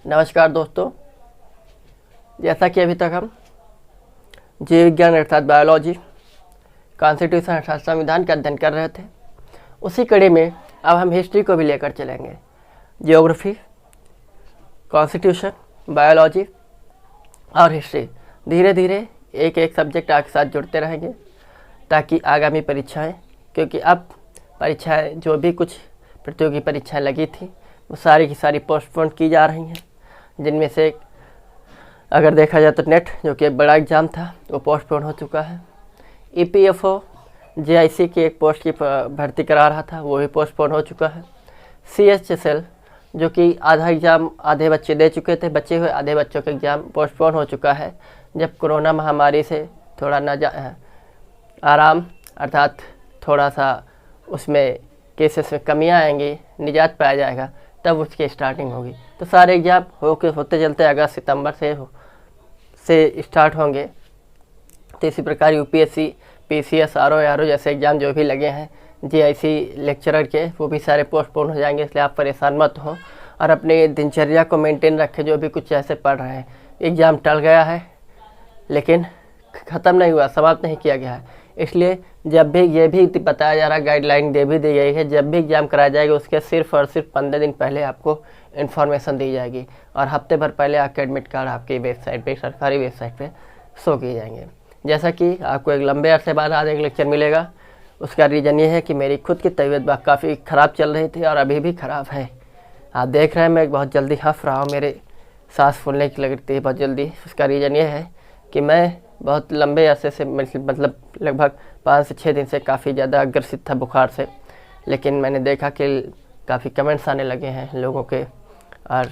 नमस्कार दोस्तों, जैसा कि अभी तक हम जीव विज्ञान अर्थात बायोलॉजी, कॉन्स्टिट्यूशन अर्थात संविधान का अध्ययन कर रहे थे, उसी कड़ी में अब हम हिस्ट्री को भी लेकर चलेंगे। जियोग्राफी, कॉन्स्टिट्यूशन, बायोलॉजी और हिस्ट्री धीरे धीरे एक एक सब्जेक्ट आपके साथ जुड़ते रहेंगे ताकि आगामी परीक्षाएं, क्योंकि अब परीक्षाएं जो भी कुछ प्रतियोगी परीक्षाएं लगी थी वो सारी की सारी पोस्टपोन की जा रही हैं, जिनमें से अगर देखा जाए तो नेट जो कि एक बड़ा एग्ज़ाम था वो पोस्टपोन हो चुका है। EPFO JIC की एक पोस्ट की भर्ती करा रहा था वो भी पोस्टपोन हो चुका है। CHSL जो कि आधा एग्ज़ाम आधे बच्चे दे चुके थे, बचे हुए आधे बच्चों का एग्ज़ाम पोस्टपोन हो चुका है। जब कोरोना महामारी से थोड़ा आराम अर्थात थोड़ा सा उसमें केसेस में कमियाँ आएंगी, निजात पाया जाएगा, तब उसकी स्टार्टिंग होगी। तो सारे एग्ज़ाम होते चलते अगस्त सितंबर से स्टार्ट होंगे। तो इसी प्रकार UPSC, PCS, RO जैसे एग्ज़ाम जो भी लगे हैं JIC लेक्चरर के, वो भी सारे पोस्टपोन हो जाएंगे। इसलिए आप परेशान मत हो और अपनी दिनचर्या को मेंटेन रखें। जो भी कुछ ऐसे पढ़ रहे हैं, एग्ज़ाम टल गया है लेकिन ख़त्म नहीं हुआ, समाप्त नहीं किया गया है। इसलिए जब भी ये भी बताया जा रहा है, गाइडलाइन दे भी दी गई है, जब भी एग्ज़ाम कराया जाएगा उसके सिर्फ और सिर्फ 15 दिन पहले आपको इन्फॉर्मेशन दी जाएगी और हफ्ते भर पहले आपके एडमिट कार्ड आपकी वेबसाइट पे, सरकारी वेबसाइट पे शो किए जाएंगे। जैसा कि आपको एक लंबे अरसे बाद आज एक लेक्चर मिलेगा, उसका रीज़न ये है कि मेरी खुद की तबीयत काफ़ी ख़राब चल रही थी और अभी भी ख़राब है। आप देख रहे हैं मैं बहुत जल्दी हँस रहा हूँ, मेरे सांस फूलने की लगती है बहुत जल्दी। उसका रीज़न ये है कि मैं बहुत लंबे अरसे से मतलब लगभग 5 से 6 दिन से काफ़ी ज़्यादा ग्रसित था बुखार से। लेकिन मैंने देखा कि काफ़ी कमेंट्स आने लगे हैं लोगों के और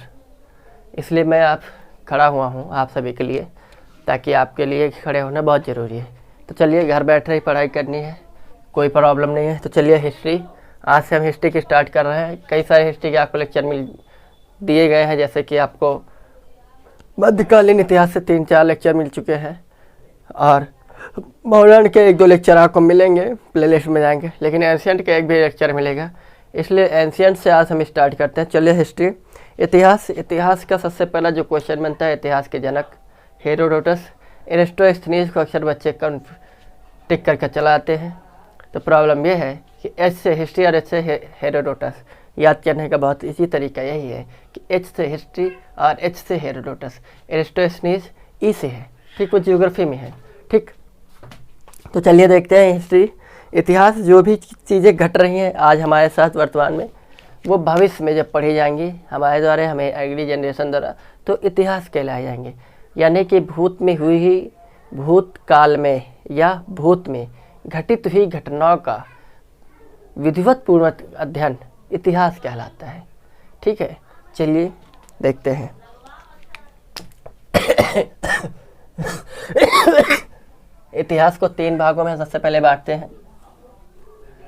इसलिए मैं आप खड़ा हुआ हूँ आप सभी के लिए, ताकि आपके लिए खड़े होना बहुत ज़रूरी है। तो चलिए, घर बैठे ही पढ़ाई करनी है, कोई प्रॉब्लम नहीं है। तो चलिए हिस्ट्री, आज से हम हिस्ट्री की स्टार्ट कर रहे हैं। कई सारे हिस्ट्री के आपको लेक्चर दिए गए हैं, जैसे कि आपको मध्यकालीन इतिहास से 3-4 लेक्चर मिल चुके हैं और मॉडर्न के 1-2 लेक्चर आपको मिलेंगे, प्लेलिस्ट में जाएंगे, लेकिन एंशियंट का एक भी लेक्चर मिलेगा। इसलिए एंशियंट से आज हम स्टार्ट करते हैं। चलिए हिस्ट्री, इतिहास का सबसे पहला जो क्वेश्चन बनता है, इतिहास के जनक हेरोडोटस। एरिस्टोस्थनीज को अक्सर बच्चे टिक करके चलाते हैं। तो प्रॉब्लम यह है कि H से हिस्ट्री और H से हेरोडोटस याद करने का बहुत इजी तरीका यही है कि H से हिस्ट्री और H से हेरोडोटस। एरिस्टोस्थनीज E से है, ठीक, वो जियोग्राफी में है, ठीक। तो चलिए देखते हैं हिस्ट्री, इतिहास। जो भी चीज़ें घट रही हैं आज हमारे साथ वर्तमान में, वो भविष्य में जब पढ़ी जाएंगी हमारे द्वारा, हमें अगली जनरेशन द्वारा, तो इतिहास कहलाए जाएंगे। यानी कि भूत में हुई ही, भूतकाल में या भूत में घटित हुई घटनाओं का विधिवत पूर्ण अध्ययन इतिहास कहलाता है, ठीक है। चलिए देखते हैं। इतिहास को 3 भागों में सबसे पहले बांटते हैं।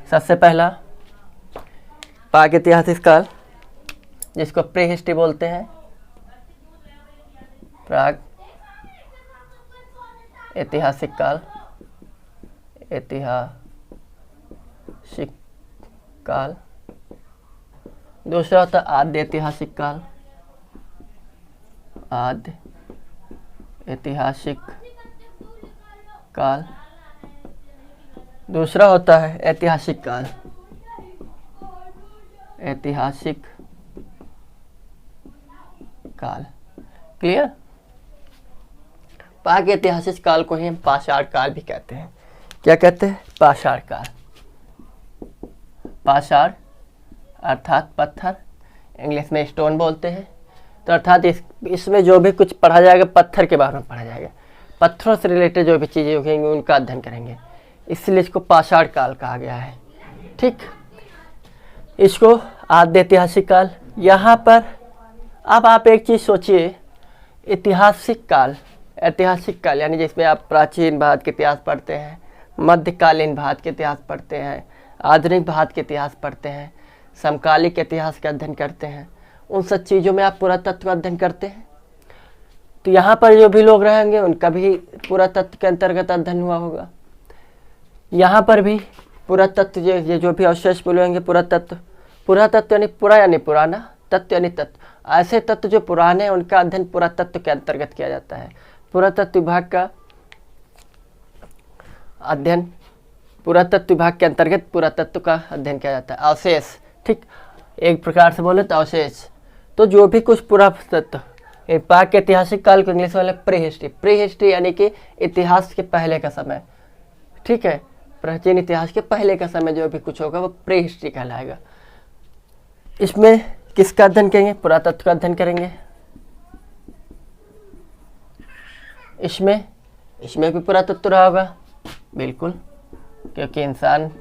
सबसे पहला प्रागैतिहासिक काल, जिसको प्री हिस्ट्री बोलते हैं। प्राग ऐतिहासिक काल, ऐतिहासिक काल। दूसरा होता है आद्य ऐतिहासिक काल, आद्य ऐतिहासिक काल। दूसरा होता है ऐतिहासिक काल, ऐतिहासिक काल। क्लियर? प्रागैतिहासिक काल को ही हम पाषाण काल भी कहते हैं। क्या कहते हैं? पाषाण काल। पाषाण अर्थात पत्थर, इंग्लिश में स्टोन बोलते हैं। तो अर्थात इसमें जो भी कुछ पढ़ा जाएगा पत्थर के बारे में पढ़ा जाएगा, पत्थरों से रिलेटेड जो भी चीज़ें होंगी उनका अध्ययन करेंगे, इसलिए इसको पाषाण काल कहा गया है, ठीक। इसको आद्य ऐतिहासिक काल। यहाँ पर अब आप एक चीज़ सोचिए, ऐतिहासिक काल यानी जिसमें आप प्राचीन भारत के इतिहास पढ़ते हैं, मध्यकालीन भारत के इतिहास पढ़ते हैं, आधुनिक भारत के इतिहास पढ़ते हैं, समकालिक इतिहास का अध्ययन करते हैं, उन सब चीज़ों में आप पुरातत्व का अध्ययन करते हैं। तो यहाँ पर जो भी लोग रहेंगे उनका भी पुरातत्व के अंतर्गत अध्ययन हुआ होगा। यहाँ पर भी पुरातत्व, ये जो भी अवशेष मिलेंगे, पुरातत्व यानी पुराना, पुरातत्व यानी तत्व, ऐसे तत्व जो पुराने हैं उनका अध्ययन पुरातत्व के अंतर्गत किया जाता है। पुरातत्व विभाग का अध्ययन, पुरातत्व विभाग के अंतर्गत पुरातत्व का अध्ययन किया जाता है। अवशेष, ठीक, एक प्रकार से बोले तो अवशेष, तो जो भी कुछ पुरातत्व, प्राक ऐतिहासिक काल को इंग्लिश वाले प्री हिस्ट्री, प्री हिस्ट्री यानी कि इतिहास के पहले का समय, ठीक है, प्राचीन इतिहास के पहले का समय जो भी कुछ होगा वो प्री हिस्ट्री कहलाएगा। इसमें किसका अध्ययन करेंगे? पुरातत्व का अध्ययन करेंगे। इसमें भी पुरातत्व रहा होगा, बिल्कुल, क्योंकि इंसान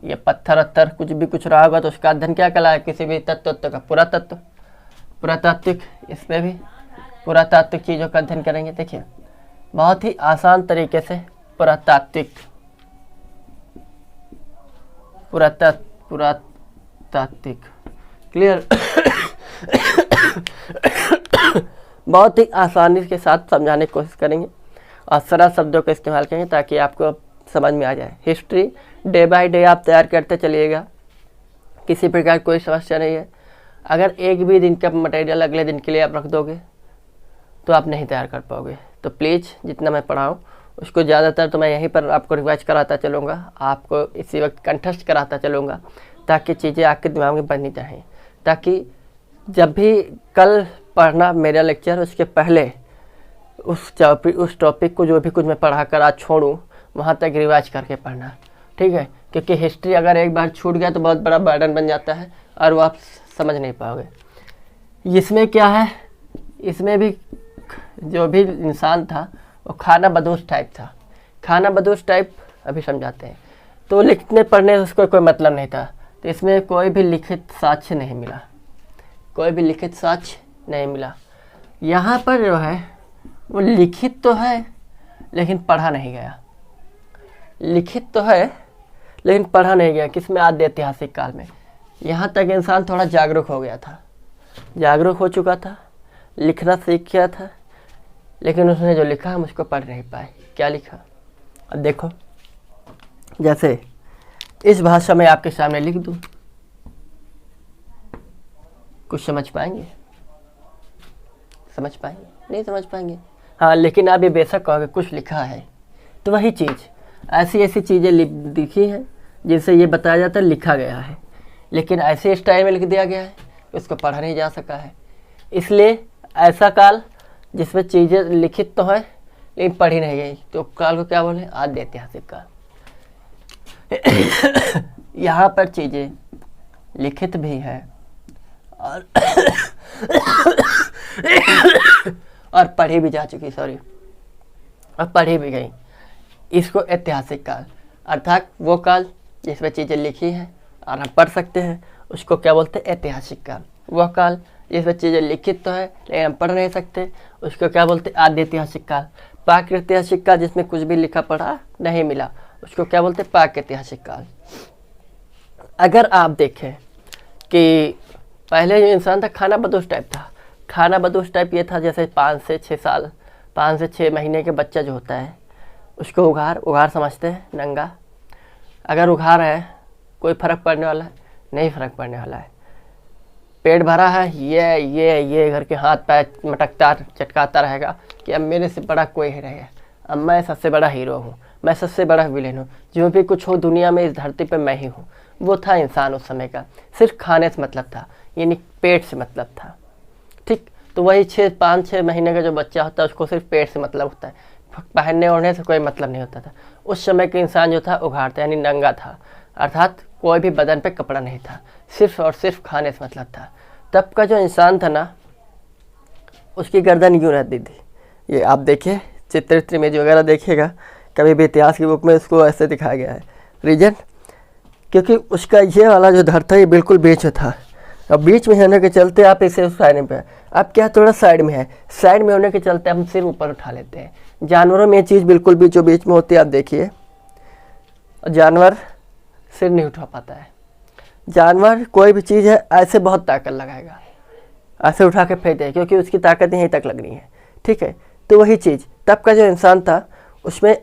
ये पत्थर वत्थर कुछ भी कुछ रहा होगा तो उसका अध्ययन क्या कहलाएगा? किसी भी तत्व का पुरातत्व, पुरातात्विक। इसमें भी पुरातात्विक चीज़ों का अध्ययन करेंगे। देखिए बहुत ही आसान तरीके से पुरातात्विक क्लियर बहुत ही आसानी के साथ समझाने की कोशिश करेंगे और सरल शब्दों का इस्तेमाल करेंगे ताकि आपको समझ में आ जाए। हिस्ट्री डे बाय डे आप तैयार करते चलिएगा, किसी प्रकार कोई समस्या नहीं है। अगर एक भी दिन का मटेरियल अगले दिन के लिए आप रख दोगे तो आप नहीं तैयार कर पाओगे। तो प्लीज़ जितना मैं पढ़ाऊँ उसको ज़्यादातर तो मैं यहीं पर आपको रिवाइज कराता चलूँगा, आपको इसी वक्त कंठस्थ कराता चलूँगा ताकि चीज़ें आपके दिमाग में बननी चाहिए, ताकि जब भी कल पढ़ना मेरा लेक्चर उसके पहले उस टॉपिक को जो भी कुछ मैं पढ़ा कर आज छोड़ूँ वहाँ तक रिवाइज करके पढ़ना, ठीक है। क्योंकि हिस्ट्री अगर एक बार छूट गया तो बहुत बड़ा बर्डन बन जाता है और वो आप समझ नहीं पाओगे। इसमें क्या है, इसमें भी जो भी इंसान था वो खाना बदोश टाइप था। खाना बदोश टाइप अभी समझाते हैं। तो लिखने पढ़ने उसको कोई मतलब नहीं था, तो इसमें कोई भी लिखित साक्ष्य नहीं मिला, कोई भी लिखित साक्ष्य नहीं मिला। यहाँ पर जो है वो लिखित तो है लेकिन पढ़ा नहीं गया, लिखित तो है लेकिन पढ़ा नहीं गया। किसमें? आद्य ऐतिहासिक काल में। यहाँ तक इंसान थोड़ा जागरूक हो गया था, जागरूक हो चुका था, लिखना सीख गया था, लेकिन उसने जो लिखा हम उसको पढ़ नहीं पाए। क्या लिखा? अब देखो, जैसे इस भाषा में आपके सामने लिख दूं, कुछ समझ पाएंगे? समझ पाएंगे? नहीं समझ पाएंगे। हाँ, लेकिन आप ये बेशक कहोगे कुछ लिखा है, तो वही चीज़ ऐसी ऐसी चीज़ें लिखी हैं जिनसे ये बताया जाता है लिखा गया है, लेकिन ऐसे स्टाइल में लिख दिया गया है कि उसको पढ़ा नहीं जा सका है। इसलिए ऐसा काल जिसमें चीज़ें लिखित तो है लेकिन पढ़ी नहीं गई, तो काल को क्या बोले? आद्य ऐतिहासिक काल। यहाँ पर चीज़ें लिखित भी है और पढ़ी भी जा चुकी, सॉरी, और पढ़ी भी गई। इसको ऐतिहासिक काल, अर्थात वो काल जिसमें चीज़ें लिखी हैं और हम पढ़ सकते हैं उसको क्या बोलते हैं? ऐतिहासिक काल। वह काल जिसमें चीज़ें लिखित तो है लेकिन हम पढ़ नहीं सकते उसको क्या बोलते हैं? आद्य ऐतिहासिक काल। प्राक ऐतिहासिक काल जिसमें कुछ भी लिखा पढ़ा नहीं मिला उसको क्या बोलते हैं? प्राक ऐतिहासिक काल। अगर आप देखें कि पहले जो इंसान था खाना बदोश टाइप था। खाना बदोश टाइप ये था जैसे 5 से 6 महीने के बच्चा जो होता है उसको उघार समझते हैं, नंगा। अगर उघार है कोई फ़र्क पड़ने वाला है? नहीं फ़र्क पड़ने वाला है। पेट भरा है, ये घर के हाथ पैर मटकता चटकाता रहेगा कि अब मेरे से बड़ा कोई ही नहीं है, अब मैं सबसे बड़ा हीरो हूँ, मैं सबसे बड़ा विलेन हूँ, जो भी कुछ हो दुनिया में इस धरती पे मैं ही हूँ। वो था इंसान उस समय का, सिर्फ खाने से मतलब था, यानी पेट से मतलब था, ठीक। तो वही 5-6 महीने का जो बच्चा होता है उसको सिर्फ पेट से मतलब होता है, पहनने ओढ़ने से कोई मतलब नहीं होता था। उस समय का इंसान जो था उघाड़ था, यानी नंगा था, अर्थात कोई भी बदन पे कपड़ा नहीं था, सिर्फ और सिर्फ खाने से मतलब था। तब का जो इंसान था ना उसकी गर्दन यूँ रहती थी। ये आप देखिए चित्र इमेज वगैरह देखिएगा, कभी भी इतिहास की बुक में इसको ऐसे दिखाया गया है। रीजन क्योंकि उसका ये वाला जो धड़ था ये बिल्कुल बीच में था, अब बीच में होने के चलते आप इसे साइड में, अब क्या थोड़ा साइड में है, साइड में होने के चलते हम सिर ऊपर उठा लेते हैं। जानवरों में ये चीज़ बिल्कुल बीचों बीच में होती है। आप देखिए जानवर सिर नहीं उठा पाता है, जानवर कोई भी चीज़ है ऐसे बहुत ताकत लगाएगा, ऐसे उठा के फेंक दे, क्योंकि उसकी ताकत यहीं तक लगनी है, ठीक है। तो वही चीज़ तब का जो इंसान था उसमें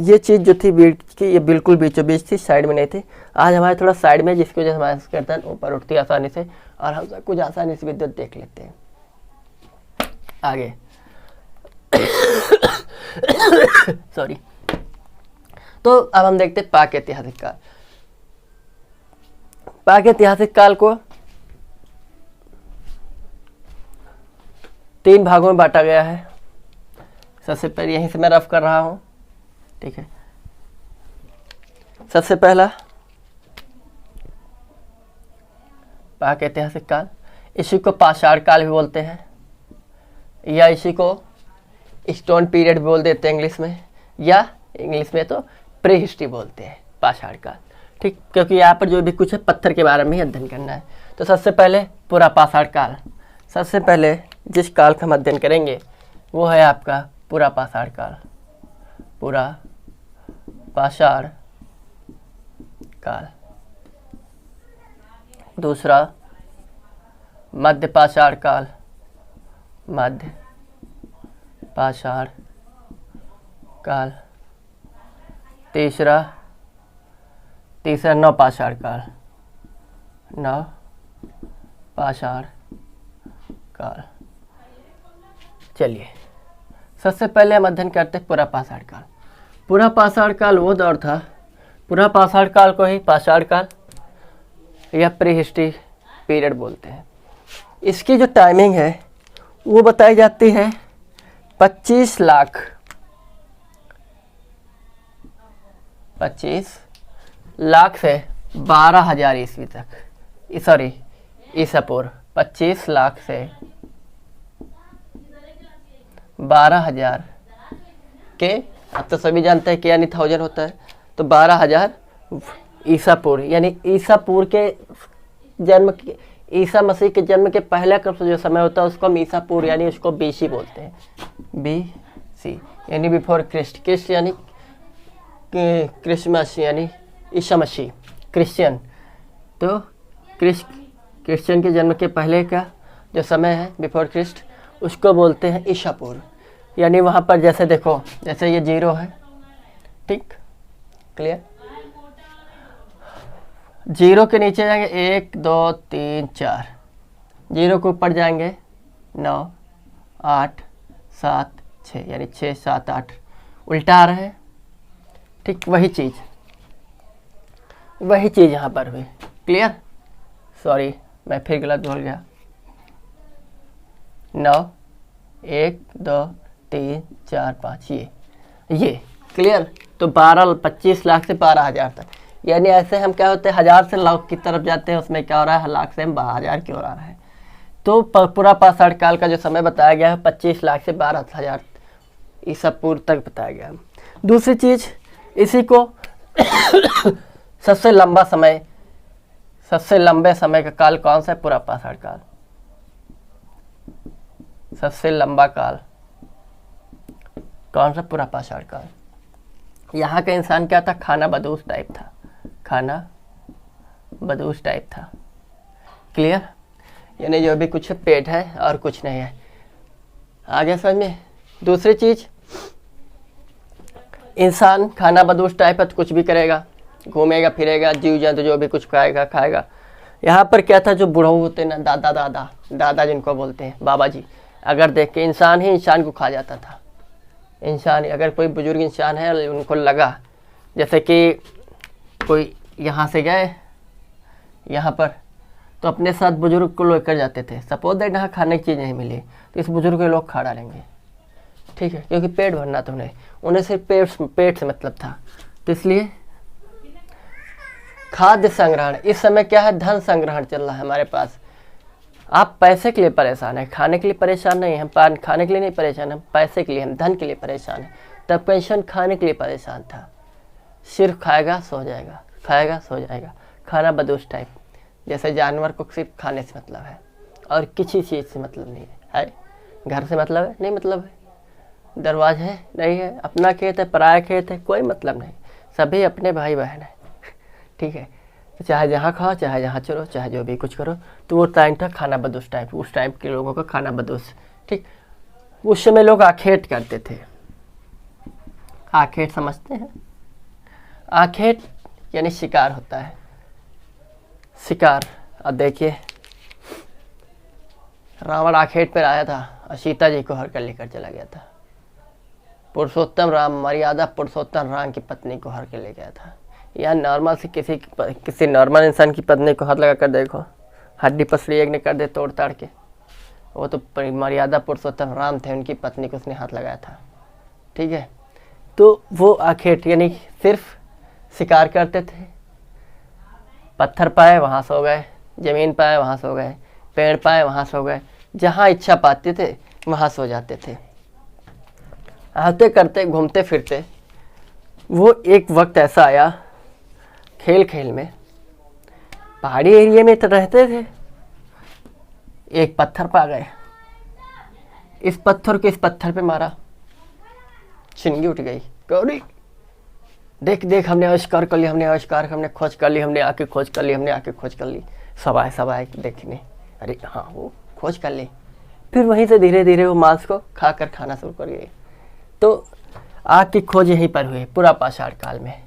ये चीज़ जो थी बीच की ये बिल्कुल बीचों बीच थी, साइड में नहीं थी। आज हमारे थोड़ा साइड में, जिसकी वजह से हमारी गर्दन ऊपर उठती है आसानी से और हम सब कुछ आसानी से विद्युत देख लेते हैं। आगे सॉरी। तो अब हम देखते हैं पाक ऐतिहासिक काल। पाक ऐतिहासिक काल को 3 भागों में बांटा गया है। सबसे पहले यहीं से मैं रफ कर रहा हूं, ठीक है। सबसे पहला पाक ऐतिहासिक काल, इसी को पाषाण काल भी बोलते हैं, या इसी को स्टोन पीरियड भी बोल देते हैं इंग्लिश में, या इंग्लिश में तो प्री हिस्ट्री बोलते हैं, पाषाण काल, ठीक। क्योंकि यहाँ पर जो भी कुछ है पत्थर के बारे में ही अध्ययन करना है। तो सबसे पहले पूरा पाषाण काल, सबसे पहले जिस काल का हम अध्ययन करेंगे वो है आपका पूरा पाषाण काल, पूरा पाषाण काल। दूसरा मध्य पाषाण काल, मध्य पाषाण काल। तीसरा नवपाषाण काल, नवपाषाण काल। चलिए सबसे पहले हम अध्ययन करते हैं पूरा पाषाण काल। पूरा पाषाण काल वो दौर था, पूरा पाषाण काल को ही पाषाण काल या प्री हिस्ट्री पीरियड बोलते हैं। इसकी जो टाइमिंग है वो बताई जाती है 25 लाख से 12,000 ईस्वी तक, सॉरी ईसा पूर्व 25 लाख से 12,000 के, अब तो सभी जानते हैं कि यानी 1000 होता है, तो 12,000 ईसा पूर्व, यानी ईसा पूर्व के जन्म के, ईसा मसीह के जन्म के पहले का जो समय होता है उसको हम ईसा पूर्व यानी उसको BC बोलते हैं, BC यानी बिफोर क्रिस्ट। क्रिस्ट यानी क्रिसमस यानी ईसा मसीह, क्रिश्चियन। तो क्रिश्चियन के जन्म के पहले का जो समय है बिफोर क्रिस्ट, उसको बोलते हैं ईसा पूर्व। यानी वहाँ पर जैसे देखो, जैसे ये 0 है, ठीक, क्लियर। 0 के नीचे जाएंगे 1 2 3 4, 0 के ऊपर जाएंगे 9 8 7 6, यानी 6 7 8 उल्टा आ रहे हैं, ठीक। वही चीज़ यहाँ पर हुई, क्लियर। सॉरी मैं फिर गलत बोल गया। 9 1 2 3 4 5, ये क्लियर। तो 25 लाख से 12,000 तक, यानी ऐसे हम क्या होते हैं 1000 से लाख की तरफ जाते हैं, उसमें क्या हो रहा है लाख से हम 12,000 की ओर आ रहा है। तो पूरा पाषाण काल का जो समय बताया गया है 25 लाख से 12,000 ईसा पूर्व तक बताया गया है। दूसरी चीज, इसी को सबसे लंबे समय का काल कौन सा है? पूरा पाषाण काल। सबसे लंबा काल कौन सा? पूरा पाषाण काल। यहाँ का इंसान क्या था? खाना बदोश टाइप था, खाना बदोश टाइप था, क्लियर। यानी जो भी कुछ पेट है और कुछ नहीं है। आगे समझ में। दूसरी चीज, इंसान खाना बदोश टाइप है तो कुछ भी करेगा, घूमेगा फिरेगा, जीव जंतु जो भी कुछ खाएगा। यहाँ पर क्या था, जो बुढ़ऊ होते हैं ना, दादा जिनको बोलते हैं, बाबा जी, अगर देख के इंसान ही इंसान को खा जाता था। इंसान, अगर कोई बुजुर्ग इंसान है और उनको लगा जैसे कि कोई यहाँ से गए यहाँ पर, तो अपने साथ बुजुर्ग को लेकर जाते थे। सपोज दैट यहाँ खाने की चीज़ नहीं मिली तो इस बुजुर्ग के लोग खा डालेंगे, ठीक है, क्योंकि पेट भरना था उन्हें सिर्फ पेट से मतलब था। तो इसलिए खाद्य संग्रहण, इस समय क्या है, धन संग्रहण चल रहा है हमारे पास। आप पैसे के लिए परेशान हैं, खाने के लिए परेशान नहीं। हम खाने के लिए नहीं परेशान, हम पैसे के लिए, हम धन के लिए परेशान हैं। तब पेंशन खाने के लिए परेशान था, सिर्फ खाएगा सो जाएगा, खाएगा सो जाएगा, खाना बदोश टाइप। जैसे जानवर को सिर्फ खाने से मतलब है और किसी चीज़ से मतलब नहीं है। घर से मतलब है? नहीं मतलब है। दरवाजा है? नहीं है। अपना खेत है, पराया खेत है, कोई मतलब नहीं। सभी अपने भाई बहन हैं, ठीक है। चाहे जहाँ खाओ, चाहे जहाँ चलो, चाहे जो भी कुछ करो। तो वो टाइम था खाना बदोश टाइप, उस टाइम के लोगों का खाना बदोश, ठीक। उस समय लोग आखेट करते थे। आखेट समझते हैं? आखेट यानी शिकार होता है, शिकार। अब देखिए रावण आखेट पर आया था और सीता जी को हर कर लेकर चला गया था। पुरुषोत्तम राम, मर्यादा पुरुषोत्तम राम की पत्नी को हर के ले गया था। या नॉर्मल से किसी नॉर्मल इंसान की पत्नी को हाथ लगा कर देखो, हड्डी पसली एक ने कर दे तोड़ ताड़ के। वो तो मर्यादा पुरुषोत्तम राम थे, उनकी पत्नी को उसने हाथ लगाया था। ठीक है, तो वो आखेट यानी सिर्फ शिकार करते थे। पत्थर पाए वहाँ सो गए, ज़मीन पाए वहाँ सो गए, पेड़ पाए वहाँ सो गए, जहाँ इच्छा पाते थे वहाँ सो जाते थे। आते करते घूमते फिरते वो एक वक्त ऐसा आया, खेल खेल में पहाड़ी एरिया में तो रहते थे, एक पत्थर पा गए। इस पत्थर को इस पत्थर पे मारा, चिंगी उठ गई। गौरी देख देख, हमने आविष्कार कर लिया, हमने आविष्कार, हमने खोज कर ली, हमने आके खोज कर ली, हमने आके खोज कर ली। सब आए देखने, अरे हाँ वो खोज कर ली। फिर वहीं से धीरे धीरे वो मांस को खाकर खाना शुरू कर गए। तो आग की खोज यहीं पर हुई, पूरा पाषाण काल में।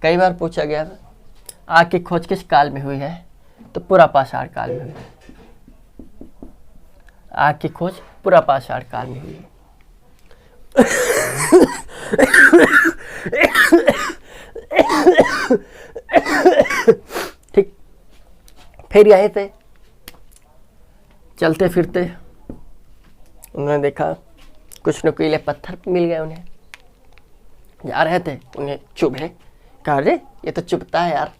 कई बार पूछा गया आग की खोज किस काल में हुई है, तो पूरा पाषाण काल में हुई। आग की खोज पूरा पाषाण काल में हुई। ठीक, फिर यहीं से चलते फिरते उन्होंने देखा कुछ नुकीले पत्थर मिल गए उन्हें। जा रहे थे, उन्हें चुभे, कहा अरे ये तो चुभता है यार।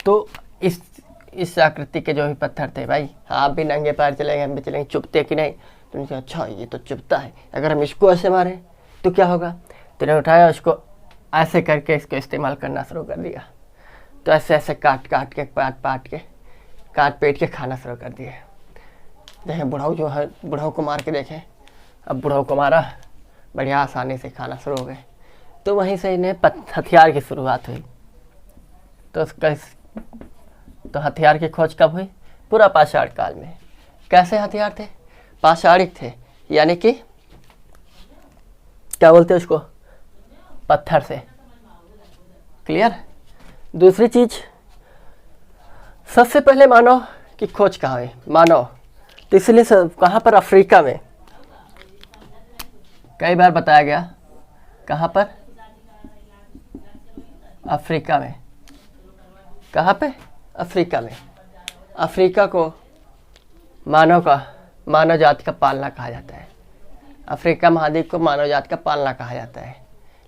तो इस आकृति के जो भी पत्थर थे, भाई आप भी नंगे पैर चलेंगे, हम भी चलेंगे, चुभते कि नहीं? तो उन्होंने कहा अच्छा ये तो चुभता है, अगर हम इसको ऐसे मारें तो क्या होगा? तो उन्होंने उठाया, उसको ऐसे करके इसको इस्तेमाल करना शुरू कर दिया। तो ऐसे ऐसे काट के काट पेट के खाना शुरू कर दिया। देखें बुढ़ाऊ जो है, बुढ़ाऊ को मार के देखें, अब बुढ़ाऊ को मारा, बढ़िया आसानी से खाना शुरू हो गए। तो वहीं से इन्हें हथियार की शुरुआत हुई। तो हथियार की खोज कब हुई? पूरा पाषाण काल में। कैसे हथियार थे? पाषाणिक थे, यानी कि क्या बोलते हैं उसको, पत्थर से। क्लियर? दूसरी चीज, सबसे पहले मानव की खोज कहाँ हुई? मानव तो इसलिए कहाँ पर? अफ्रीका में। कई बार बताया गया, कहाँ पर? अफ्रीका में। कहाँ पे? अफ्रीका में। अफ्रीका को मानव जाति का पालना कहा जाता है। अफ्रीका महाद्वीप को मानव जाति का पालना कहा जाता है।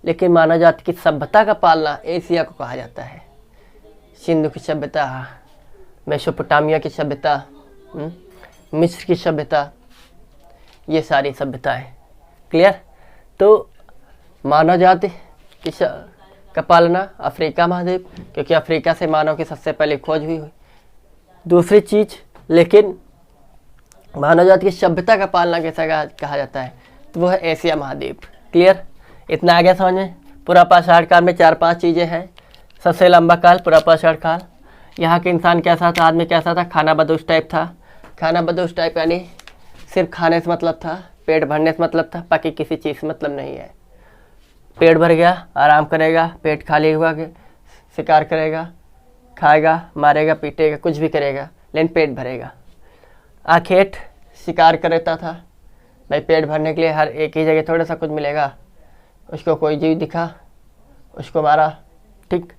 लेकिन मानव जाति की सभ्यता का पालना एशिया को कहा जाता है। सिंधु की सभ्यता, मेसोपोटामिया की सभ्यता, मिस्र की सभ्यता, ये सारी सभ्यताएं। क्लियर? तो मानव जाति की का पालना अफ्रीका महाद्वीप, क्योंकि अफ्रीका से मानव की सबसे पहले खोज हुई। दूसरी चीज, लेकिन मानव जाति की सभ्यता का पालना कैसा कहा जाता है? तो वो है एशिया महाद्वीप। क्लियर? इतना आ गया समझ में? पूरा पाषाण काल में 4-5 चीज़ें हैं। सबसे लंबा काल पूरा पाषाण काल। यहाँ के इंसान कैसा था, आदमी कैसा था? खाना बदोश टाइप था। खाना बदोश टाइप यानी सिर्फ खाने से मतलब था, पेट भरने से मतलब था, बाकी किसी चीज़ से मतलब नहीं है। पेट भर गया, आराम करेगा, पेट खाली हुआ के शिकार करेगा, खाएगा, मारेगा, पीटेगा, कुछ भी करेगा, लेकिन पेट भरेगा। आखेट शिकार करता था, भाई पेट भरने के लिए हर एक ही जगह थोड़ा सा कुछ मिलेगा, उसको कोई जीव दिखा, उसको मारा। ठीक,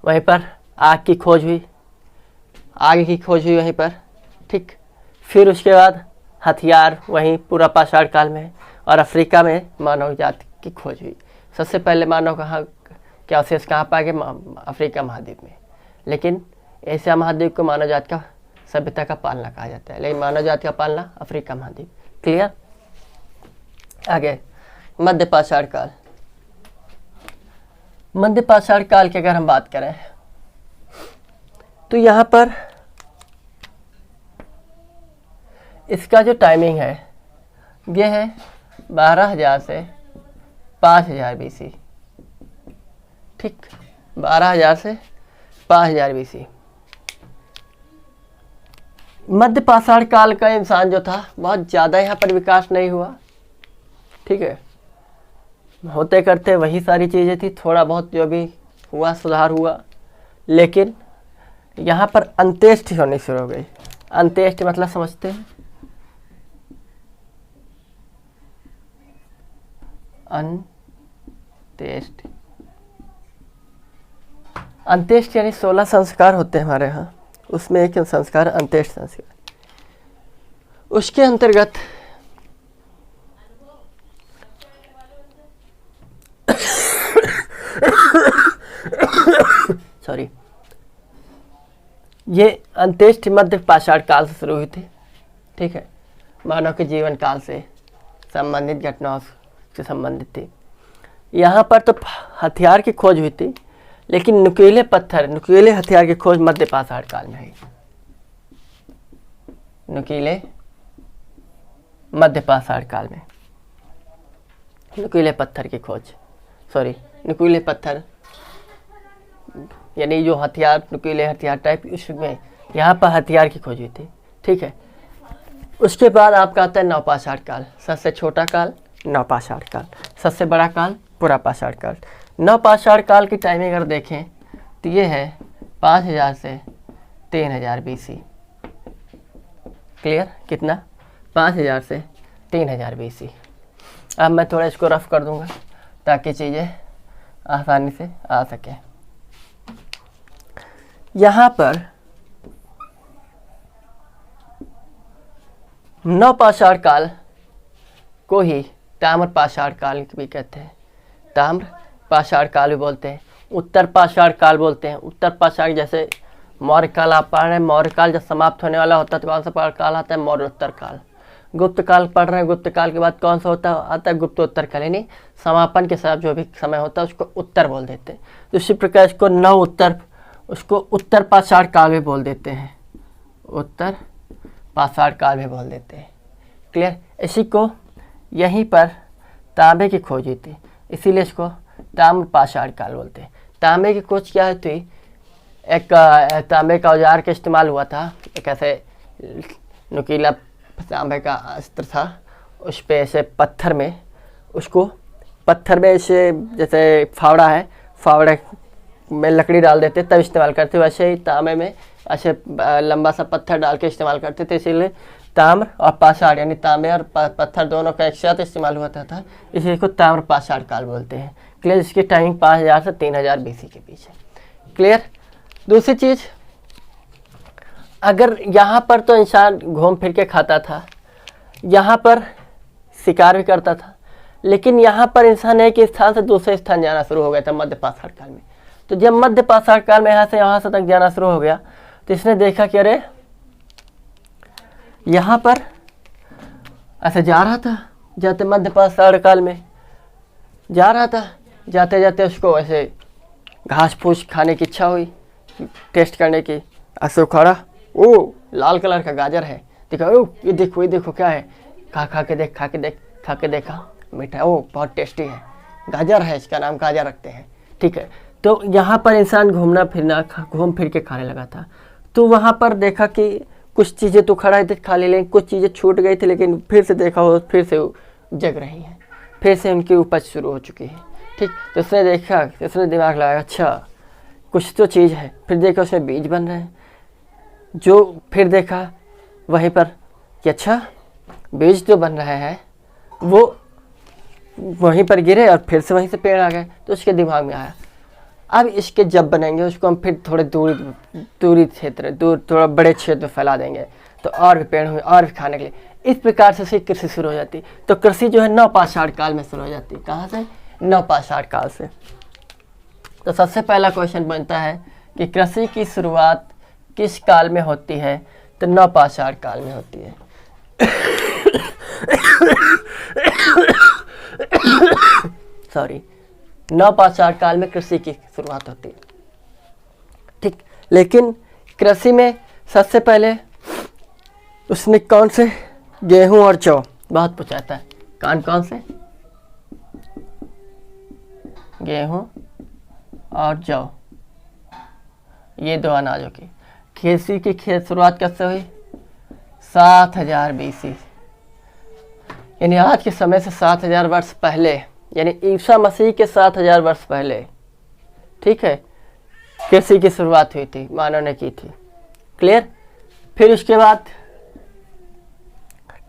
वहीं पर आग की खोज हुई, वहीं पर। ठीक, फिर उसके बाद हथियार वहीं पूरा पाषाण काल में, और अफ्रीका में मानव जाति की खोज हुई। सबसे पहले मानव क्या अवशेष कहाँ पाए गए? अफ्रीका महाद्वीप में। लेकिन एशिया महाद्वीप को मानव जाति का सभ्यता का पालना कहा जाता है, लेकिन मानव जाति का पालना अफ्रीका महाद्वीप। क्लियर? आगे मध्य पाषाण काल। मध्य पाषाण काल की अगर हम बात करें तो यहाँ पर इसका जो टाइमिंग है ये है 12,000 से 5,000 BC। ठीक, 12,000 से 5,000 BC। मध्य पाषाण काल का इंसान जो था बहुत ज़्यादा यहाँ पर विकास नहीं हुआ। ठीक है, होते करते वही सारी चीज़ें थी, थोड़ा बहुत जो भी हुआ सुधार हुआ, लेकिन यहाँ पर अंत्येष्टि होनी शुरू हो गई। अंत्येष्टि मतलब समझते हैं? अंत्येष्टि, अंत्येष्टि यानी 16 संस्कार होते हैं हमारे यहाँ, उसमें एक संस्कार अंत्येष्टि संस्कार। उसके अंतर्गत सॉरी, ये अंत्येष्टि मध्य पाषाण काल से शुरू हुई थी। ठीक है, मानव के जीवन काल से संबंधित घटनाओं से संबंधित थी। यहाँ पर तो हथियार की खोज हुई थी, लेकिन नुकीले पत्थर, नुकीले हथियार की खोज मध्य पाषाण काल में हुई। नुकीले मध्य पाषाण काल में नुकीले पत्थर की खोज, सॉरी नुकीले पत्थर यानी जो हथियार, नुकीले हथियार टाइप, उसमें यहाँ पर हथियार की खोज हुई थी। ठीक है, उसके बाद आपका आता है नवपाषाण काल। सबसे छोटा काल नवपाषाण काल, सबसे बड़ा काल पुरापाषाण काल। नवपाषाण काल की टाइमिंग अगर देखें तो ये है 5000 से 3000 BC। क्लियर? कितना? 5000 से 3000 BC। अब मैं थोड़ा इसको रफ कर दूंगा ताकि चीज़ें आसानी से आ सके। यहाँ पर नवपाषाण काल को ही ताम्र पाषाण काल भी कहते हैं, ताम्र पाषाण काल भी बोलते हैं, उत्तर पाषाण काल बोलते हैं। उत्तर पाषाण जैसे मौर्य काल आप पढ़ रहे हैं, मौर्य काल जब समाप्त होने वाला होता है तो कौन सा काल आता है? मौर्योत्तर काल। गुप्त काल पढ़ रहे हैं, गुप्त काल के बाद कौन सा होता है? आता है गुप्तोत्तर काल, यानी समापन के साथ जो भी समय होता है उसको उत्तर बोल देते हैं। तो इसी प्रकार इसको नव उत्तर, उसको उत्तर पाषाण काल भी बोल देते हैं, उत्तर पाषाण काल भी बोल देते हैं। क्लियर? इसी को यहीं पर तांबे की खोज हुई थी, इसीलिए इसको ताम्र पाषाण काल बोलते हैं। तांबे की खोज क्या थी? एक तांबे का औजार का इस्तेमाल हुआ था, एक ऐसे नुकीला तांबे का अस्त्र था, उस पे ऐसे पत्थर में, उसको पत्थर में ऐसे जैसे फावड़ा है, फावड़े में लकड़ी डाल देते तब इस्तेमाल करते, वैसे ही तांबे में ऐसे लंबा सा पत्थर डाल के इस्तेमाल करते थे। इसीलिए ताम्र और पाषाण यानी तांबे और पत्थर दोनों का एक साथ इस्तेमाल होता था, इसी को ताम्र पाषाण काल बोलते हैं। क्लियर? इसकी टाइमिंग 5000 से 3000 BC के बीच है। क्लियर? दूसरी चीज़, अगर यहाँ पर तो इंसान घूम फिर के खाता था, यहाँ पर शिकार भी करता था, लेकिन यहाँ पर इंसान एक स्थान से दूसरे स्थान जाना शुरू हो गया था मध्य पाषाण काल में। तो जब मध्य पाषाण काल में यहाँ से तक जाना शुरू हो गया तो इसने देखा कि अरे यहाँ पर ऐसे जा रहा था, जाते मध्य पाषाण काल में जा रहा था, जाते जाते उसको ऐसे घास फूस खाने की इच्छा हुई, टेस्ट करने की। ऐसे उखाड़ा, ओ लाल कलर का गाजर है, देखा, ओ ये देखो क्या है, खा के देखा, मीठा, ओ बहुत टेस्टी है, गाजर है, इसका नाम गाजर रखते हैं। ठीक है, तो यहाँ पर इंसान घूम फिर के खाने लगा था। तो वहाँ पर देखा कि कुछ चीज़ें तो खड़ा थे खा ले, लेकिन कुछ चीज़ें छूट गई थी, लेकिन फिर से देखा हो, फिर से जग रही हैं, फिर से उनकी उपज शुरू हो चुकी है। ठीक, तो उसने देखा, उसने दिमाग लगाया, अच्छा कुछ तो चीज़ है। फिर देखा उसमें बीज बन रहे हैं, जो फिर देखा वहीं पर कि अच्छा बीज तो बन रहे हैं, वो वहीं पर गिरे और फिर से वहीं से पेड़ आ गए। तो उसके दिमाग में आया, अब इसके जब बनेंगे उसको हम फिर थोड़े दूरी क्षेत्र, थोड़ा बड़े क्षेत्र में फैला देंगे तो और भी पेड़ होंगे और भी खाने के लिए। इस प्रकार से उसकी कृषि शुरू हो जाती। तो कृषि जो है नवपाषाण काल में शुरू हो जाती। कहाँ से? नवपाषाण काल से। तो सबसे पहला क्वेश्चन बनता है कि कृषि की शुरुआत किस काल में होती है? तो नवपाषाण काल में होती है। सॉरी, नवपाषाण काल में कृषि की शुरुआत होती है। ठीक, लेकिन कृषि में सबसे पहले उसने कौन से? गेहूं और जौ बहुत पूछाता है। कौन से? गेहूं और जौ, ये दो अनाजों की कृषि की शुरुआत कैसे हुई? 7000 BC, यानी आज के समय से 7000 वर्ष पहले, यानी ईसा मसीह के 7000 वर्ष पहले, ठीक है, कृषि की शुरुआत हुई थी, मानव ने की थी। क्लियर? फिर उसके बाद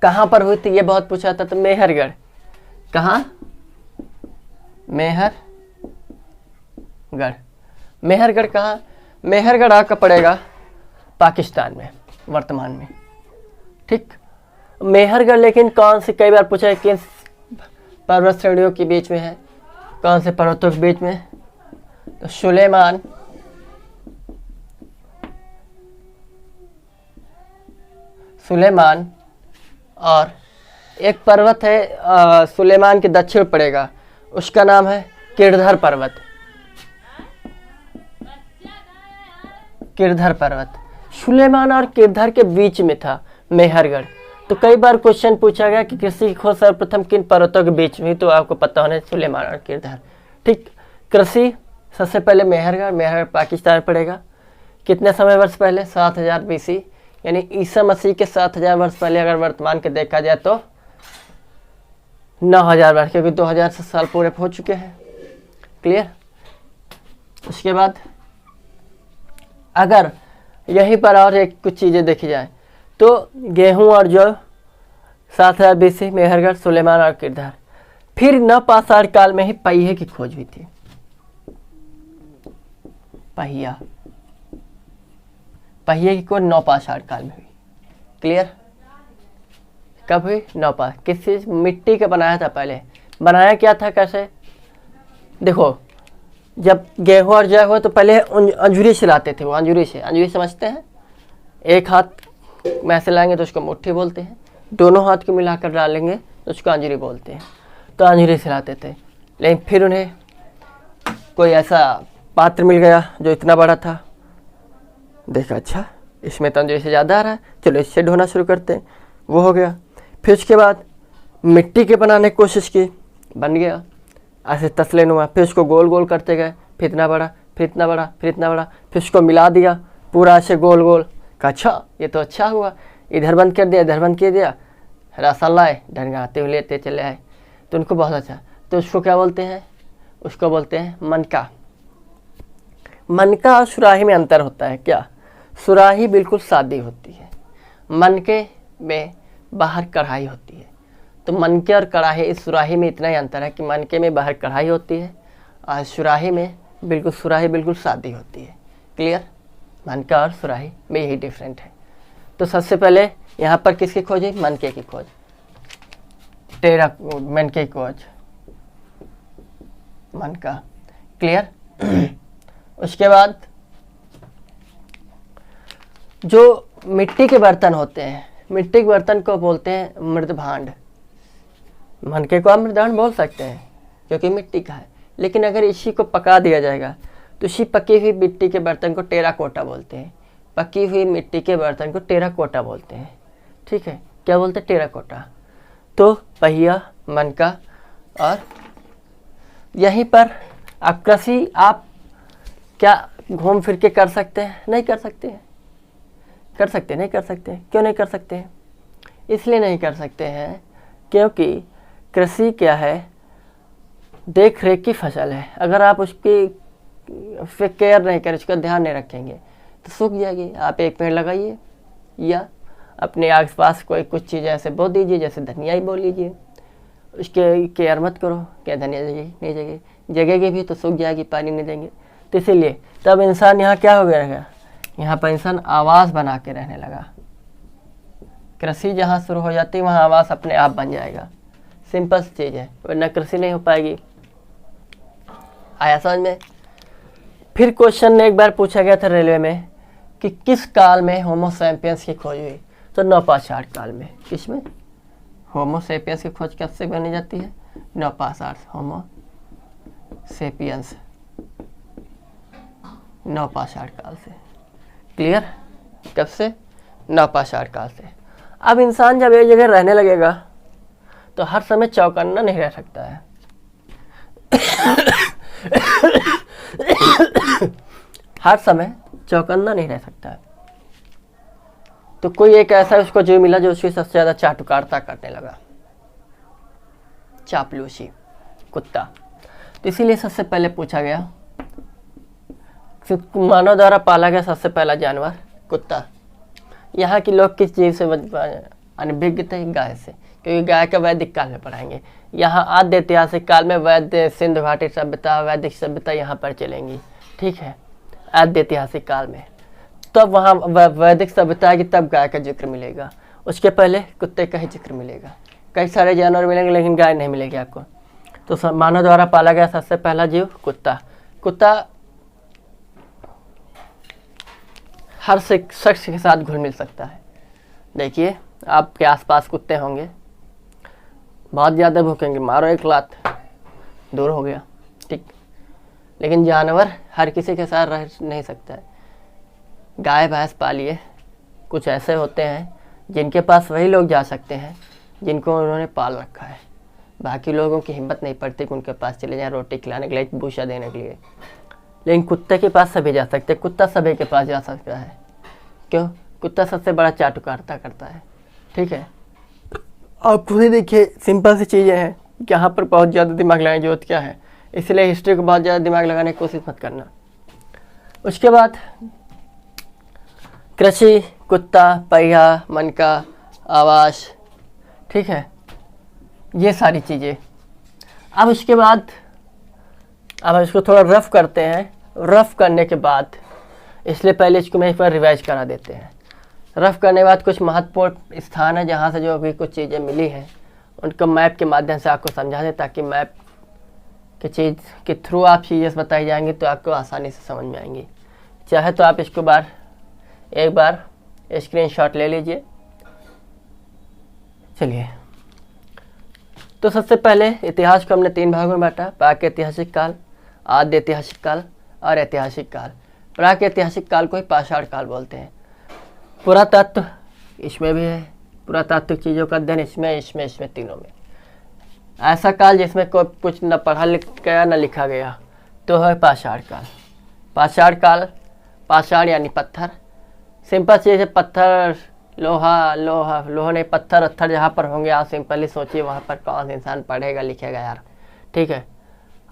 कहाँ पर हुई थी ये बहुत पूछा था, तो मेहरगढ़। कहाँ? मेहरगढ़। मेहरगढ़ कहाँ? मेहरगढ़ आकर पड़ेगा पाकिस्तान में वर्तमान में। ठीक, मेहरगढ़ लेकिन कौन से, कई बार पूछा है किस पर्वत श्रेणियों के बीच में है, कौन से पर्वतों के बीच में? तो सुलेमान और एक पर्वत है सुलेमान के दक्षिण पड़ेगा, उसका नाम है किरधर पर्वत। किरधर पर्वत सुलेमान और किरधर के बीच में था मेहरगढ़। तो कई बार क्वेश्चन पूछा गया कि कृषि की खोज सर्वप्रथम किन पर्वतों के बीच में, तो आपको पता होना सुलेमान और किरधर। ठीक, कृषि सबसे पहले मेहरगढ़। मेहरगढ़ पाकिस्तान पड़ेगा। कितने समय वर्ष पहले? 7000 BC, यानी ईसा मसीह के 7000 वर्ष पहले अगर वर्तमान के देखा जाए तो 9000 वर्ष, क्योंकि 2000 साल पूरे हो चुके हैं। क्लियर? उसके बाद अगर यहीं पर और एक कुछ चीज़ें देखी जाए तो गेहूं और जौ 7000 BC, मेहरगढ़, सुलेमान और किरधर। फिर नवपाषाण काल में ही पहिए की खोज हुई थी। पहिए की खोज नवपाषाण काल में हुई। क्लियर? कब हुई? नवपाषाण। किस चीज? मिट्टी का बनाया था पहले। बनाया क्या था, कैसे? देखो, जब गेहूं और जौ हुआ तो पहले अंजूरी से लाते थे वो। अंजूरी से, अंजूरी समझते हैं? एक हाथ में ऐसे लाएंगे तो उसको मुट्ठी बोलते हैं, दोनों हाथ को मिलाकर डालेंगे तो उसको अंजूरी बोलते हैं। तो अंजूरी से लाते थे, लेकिन फिर उन्हें कोई ऐसा पात्र मिल गया जो इतना बड़ा था। देखा अच्छा इसमें तो अंजूरी से ज़्यादा आ रहा है, चलो इससे ढोना शुरू करते हैं। वो हो गया। फिर उसके बाद मिट्टी के बनाने की कोशिश की, बन गया ऐसे तसले नुमा। फिर उसको गोल गोल करते गए, फिर इतना बड़ा, फिर इतना बड़ा, फिर इतना बड़ा। फिर उसको मिला दिया पूरा ऐसे गोल गोल। कहा अच्छा ये तो अच्छा हुआ, इधर बंद कर दिया, इधर बंद कर दिया, राशन लाए, ढंगाते हुए लेते चले आए। तो उनको बहुत अच्छा। तो उसको क्या बोलते हैं? उसको बोलते हैं मनका। मनका और सुराही में अंतर होता है क्या? सुराही बिल्कुल सादी होती है, मनके में बाहर कढ़ाई होती है। तो मनके और कढ़ाई, इस सुराही में इतना ही अंतर है कि मनके में बाहर कढ़ाई होती है और सुराही में बिल्कुल सादी होती है। क्लियर? मनका और सुराही में यही डिफरेंट है। तो सबसे पहले यहाँ पर किसकी खोज है? मनके की खोज, मनके की खोज, मनका। क्लियर? उसके बाद जो मिट्टी के बर्तन होते हैं, मिट्टी के बर्तन को बोलते हैं मृदभांड। मनके को आप मृदभांड बोल सकते हैं क्योंकि मिट्टी का है, लेकिन अगर इसी को पका दिया जाएगा तो इसी पकी हुई मिट्टी के बर्तन को टेराकोटा बोलते हैं। पकी हुई मिट्टी के बर्तन को टेराकोटा बोलते हैं। ठीक है, क्या बोलते हैं? टेराकोटा। तो पहिया, मनका, और यहीं पर आप कृषि आप क्या घूम फिर के कर सकते हैं? नहीं कर सकते हैं। कर सकते नहीं कर सकते? क्यों नहीं कर सकते हैं? इसलिए नहीं कर सकते हैं क्योंकि कृषि क्या है? देख रेख की फसल है। अगर आप उसकी केयर नहीं करें, उसका ध्यान नहीं रखेंगे तो सूख जाएगी। आप एक पेड़ लगाइए या अपने आसपास कोई कुछ चीज़ ऐसे बो दीजिए, जैसे धनिया ही बो लीजिए, उसके केयर मत करो, क्या धनिया नहीं जगेगी, जगेगी भी तो सूख जाएगी, पानी नहीं देंगे। तो इसीलिए तब इंसान यहाँ क्या हो गया? यहाँ पर इंसान आवास बना के रहने लगा। कृषि जहाँ शुरू हो जाती है वहाँ आवास अपने आप बन जाएगा। सिंपल चीज़ है, वरना कृषि नहीं हो पाएगी। आया समझ में? फिर क्वेश्चन ने एक बार पूछा गया था रेलवे में कि किस काल में होमो सैपियंस की खोज हुई? तो नवपाषाण काल में। किसमें? होमो सैपियंस की खोज कब से बनी जाती है? नवपाषाण। होमो सैपियंस नवपाषाण काल से। क्लियर? कब से? नवपाषाण काल से। अब इंसान जब एक जगह रहने लगेगा तो हर समय चौकन्ना नहीं रह सकता है। हर समय चौकन्ना नहीं रह सकता है। तो कोई एक ऐसा उसको जो मिला जो उसकी सबसे ज्यादा चाटुकारिता करने लगा, चापलूसी, कुत्ता। तो इसीलिए सबसे पहले पूछा गया, मानव द्वारा पाला गया सबसे पहला जानवर कुत्ता। यहाँ के लोग किस चीज़ से अनभिज्ञ थे? गाय से, क्योंकि गाय का वैदिक काल में पढ़ाएंगे। यहाँ आद्य ऐतिहासिक काल में वैद्य सिंधु घाटी सभ्यता, वैदिक सभ्यता यहाँ पर चलेंगी, ठीक है, आद्य ऐतिहासिक काल में। तब वहाँ वैदिक सभ्यता की तब गाय का जिक्र मिलेगा, उसके पहले कुत्ते का ही जिक्र मिलेगा। कई सारे जानवर मिलेंगे लेकिन गाय नहीं मिलेगी आपको। तो मानव द्वारा पाला गया सबसे पहला जीव कुत्ता। कुत्ता हर शख्स के साथ घुल मिल सकता है। देखिए आपके आसपास कुत्ते होंगे, बहुत ज़्यादा भूखेंगे, मारो एक लात, दूर हो गया, ठीक। लेकिन जानवर हर किसी के साथ रह नहीं सकता है। गाय भैंस पालिए, कुछ ऐसे होते हैं जिनके पास वही लोग जा सकते हैं जिनको उन्होंने पाल रखा है। बाकी लोगों की हिम्मत नहीं पड़ती कि उनके पास चले जाएं रोटी खिलाने के लिए, भूसा देने के लिए। लेकिन कुत्ते के पास सभी जा सकते हैं, कुत्ता सभी के पास जा सकता है। क्यों? कुत्ता सबसे बड़ा चाटुकारिता करता है, ठीक है। आप खुद ही देखिए, सिंपल सी चीज़ें हैं, यहाँ पर बहुत ज़्यादा दिमाग लगाने की जरूरत क्या है। इसलिए हिस्ट्री को बहुत ज़्यादा दिमाग लगाने की कोशिश मत करना। उसके बाद कृषि, कुत्ता, पहिया, मनका, आवास, ठीक है, ये सारी चीज़ें। अब उसके बाद अब इसको थोड़ा रफ करते हैं। रफ करने के बाद, इसलिए पहले इसको मैं एक बार रिवाइज करा देते हैं। रफ करने के बाद कुछ महत्वपूर्ण स्थान है जहाँ से जो भी कुछ चीज़ें मिली हैं उनको मैप के माध्यम से आपको समझा दें, ताकि मैप की चीज़ के थ्रू आप चीज़ें बताई जाएंगी तो आपको आसानी से समझ में आएंगी। चाहे तो आप इसको एक बार स्क्रीनशॉट ले लीजिए। चलिए, तो सबसे पहले इतिहास को हमने 3 भागों में बांटा: प्राक-ऐतिहासिक काल, आद्य ऐतिहासिक काल और ऐतिहासिक काल। प्राक-ऐतिहासिक काल को ही पाषाण काल बोलते हैं। पुरातत्व इसमें भी है, पुरातात्विक चीज़ों का अध्ययन इसमें तीनों में। ऐसा काल जिसमें कोई कुछ न पढ़ा गया न लिखा गया तो है पाषाण काल। पाषाण काल, पाषाण यानी पत्थर, सिंपल चीज़ है, पत्थर, लोहा नहीं, पत्थर जहाँ पर होंगे आप सिंपली सोचिए वहाँ पर कौन इंसान पढ़ेगा लिखेगा यार, ठीक है।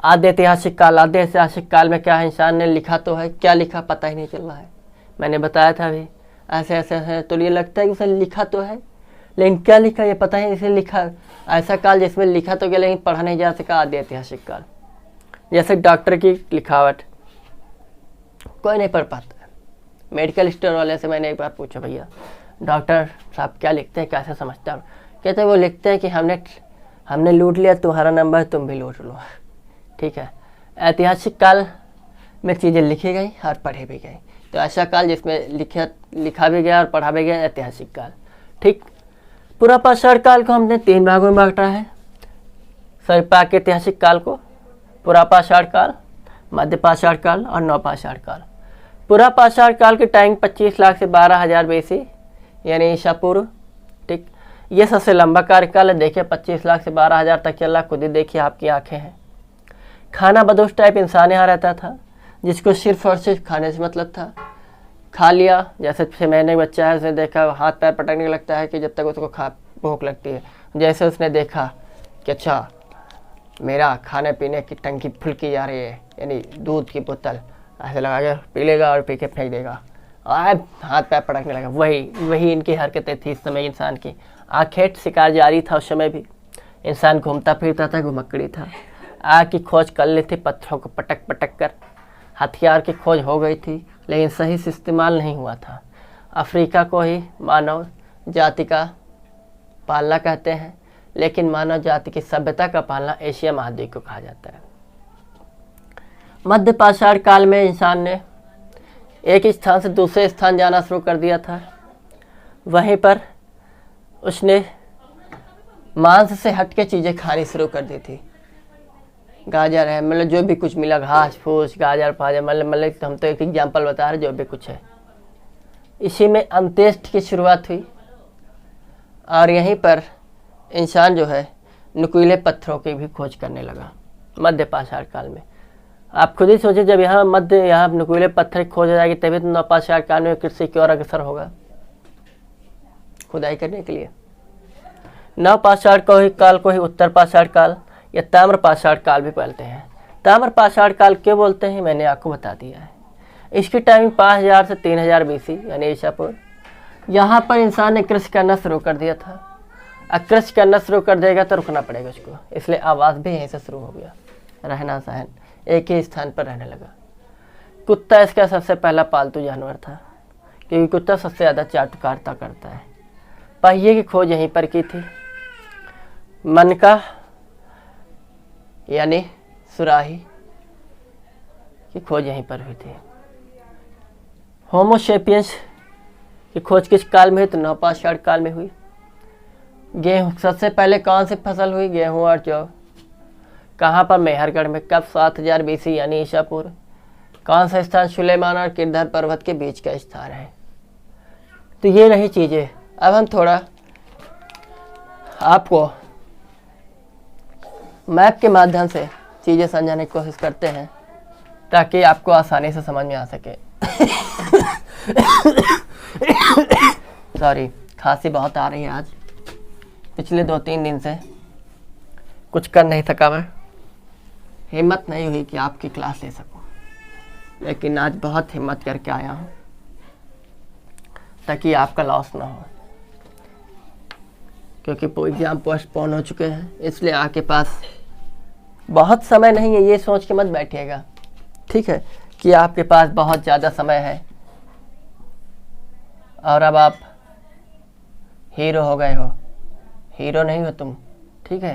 आद्य ऐतिहासिक काल, आद्य ऐतिहासिक काल में क्या है, इंसान ने लिखा तो है, क्या लिखा पता ही नहीं चल रहा है। मैंने बताया था अभी, ऐसे है तो ये लगता है कि उसने लिखा तो है लेकिन क्या लिखा ये पता है, इसे लिखा। ऐसा काल जिसमें लिखा तो गया लेकिन पढ़ा नहीं जा सका, आद्य ऐतिहासिक काल। जैसे डॉक्टर की लिखावट कोई नहीं पढ़ पाता है। मेडिकल स्टोर वाले से मैंने एक बार पूछा, भैया डॉक्टर साहब क्या लिखते हैं, कैसे समझता हूँ? कहते हैं वो लिखते हैं कि हमने लूट लिया, तुम्हारा नंबर तुम भी लूट लो, ठीक है। ऐतिहासिक काल में चीज़ें लिखी गई और पढ़ी भी गई, तो ऐसा काल जिसमें लिखा भी गया और पढ़ा भी गया, ऐतिहासिक काल, ठीक। पूरा पाषाण काल को हमने 3 भागों में बांटा है। प्राक-ऐतिहासिक काल को पूरा पाषाण काल, मध्य पाषाण काल और नवपाषाण काल। पूरा पाषाण काल के टाइम 25 लाख से 12,000 BC यानी ईसा पूर्व, ठीक। ये सबसे लंबा कार्यकाल है। देखिए 25 लाख से 12,000 तक चल रहा, खुद ही देखिए, आपकी आंखें हैं। खाना बदोश टाइप इंसान यहाँ रहता था, जिसको सिर्फ और सिर्फ खाने से मतलब था। खा लिया, जैसे 6 महीने का बच्चा है, उसने देखा हाथ पैर पटकने लगता है कि जब तक उसको भूख लगती है। जैसे उसने देखा कि अच्छा मेरा खाने पीने की टंकी फुल्की जा रही है, यानी दूध की बोतल, ऐसे लगा के पी लेगा और पी के फेंक देगा और हाथ पैर पटकने लगा। वही इनकी हरकतें थी इस समय इंसान की। आखेट शिकार जारी था उस समय भी, इंसान घूमता फिरता था, घुमक्कड़ी था। आग की खोज कर ली थी, पत्थरों को पटक कर। हथियार की खोज हो गई थी लेकिन सही से इस्तेमाल नहीं हुआ था। अफ्रीका को ही मानव जाति का पालना कहते हैं, लेकिन मानव जाति की सभ्यता का पालना एशिया महाद्वीप को कहा जाता है। मध्य पाषाण काल में इंसान ने एक स्थान से दूसरे स्थान जाना शुरू कर दिया था। वहीं पर उसने मांस से हटके चीज़ें खानी शुरू कर दी थी। गाजर है, मतलब जो भी कुछ मिला, घास फूस, गाजर फाजर, मतलब हम तो एक एग्जाम्पल बता रहे, जो भी कुछ है। इसी में अंत्येष्टि की शुरुआत हुई और यहीं पर इंसान जो है नुकीले पत्थरों की भी खोज करने लगा मध्य पाषाण काल में। आप खुद ही सोचिए, जब यहाँ नुकीले पत्थर की खोज हो जाएगी तभी तो नवपाषाण काल में कृषि की ओर अग्रसर होगा खुदाई करने के लिए। नवपाषाण काल को ही उत्तर पाषाण काल या ताम्र पाषाण काल भी बोलते हैं। ताम्र पाषाण काल क्यों बोलते हैं मैंने आपको बता दिया है। इसकी टाइमिंग 5000 से 3000 BC यानी ईसा पूर्व। यहाँ पर इंसान ने कृषि करना शुरू कर दिया था। अब कृषि करना शुरू कर देगा तो रुकना पड़ेगा उसको, इसलिए आवास भी यहीं से शुरू हो गया। रहना सहन एक ही स्थान पर रहने लगा। कुत्ता इसका सबसे पहला पालतू जानवर था, क्योंकि कुत्ता सबसे ज़्यादा चाटुकारिता करता है। पहिए की खोज यहीं पर की थी। मन का यानी सुराही की खोज यहीं पर हुई थी। होमोसेपियंस की खोज किस काल में हुई? तो नवपाषाण काल में हुई। गेहूँ सबसे पहले कौन सी फसल हुई? गेहूँ और जौ। कहाँ पर? मेहरगढ़ में। कब? 7000 BC यानी ईसा पूर्व। कौन सा स्थान? सुलेमान और किरधर पर्वत के बीच का स्थान है। तो ये रही चीज़ें। अब हम थोड़ा आपको मैप के माध्यम से चीज़ें समझाने की कोशिश करते हैं, ताकि आपको आसानी से समझ में आ सके। सॉरी, खांसी बहुत आ रही है आज। पिछले 2-3 दिन से कुछ कर नहीं सका मैं, हिम्मत नहीं हुई कि आपकी क्लास ले सकूं, लेकिन आज बहुत हिम्मत करके आया हूं, ताकि आपका लॉस ना हो, क्योंकि एग्जाम पोस्टपोन हो चुके हैं। इसलिए आपके पास बहुत समय नहीं है, ये सोच के मत बैठिएगा, ठीक है, कि आपके पास बहुत ज़्यादा समय है और अब आप हीरो हो गए हो। हीरो नहीं हो तुम, ठीक है।